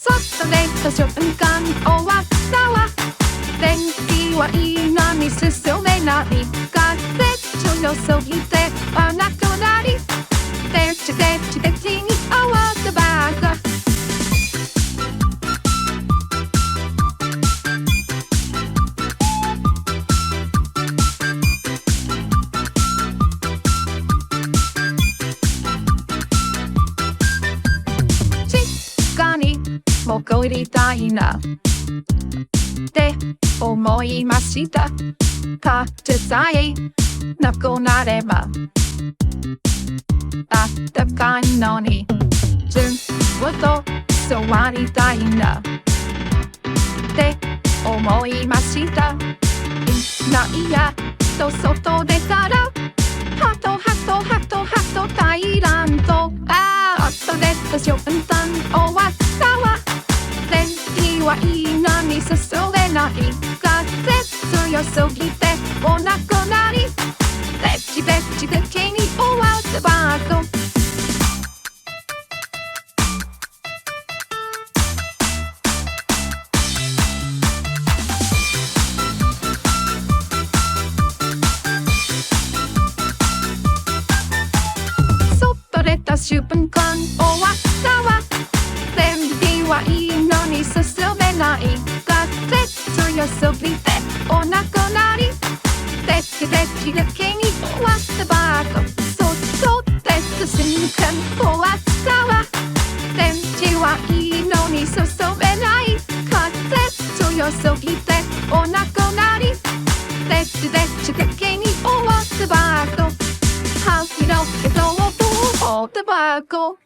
そっと出た瞬間終わったわ。電気はいいのに進めない。風強すぎてあなくなり。でち的に終わったばか。実家に戻りたいなって思いました。風さえなくなればあったかいのに、ずっと座りたいなって思いました。いないやと外出たらハト大乱闘。あっと出た瞬間終わったわ。電気はいいのに進めない。風強すぎておなくなり。でち的に終わったばか。外出た瞬間終わったわ。電気はいいのに進めない。風強すぎておなくなり。でち的に終わったばか。外出た瞬間終わったわ。電池はいいのに進めない。風強すぎておなくなり。でち的に終わったばか。吐きのけど終わったばか。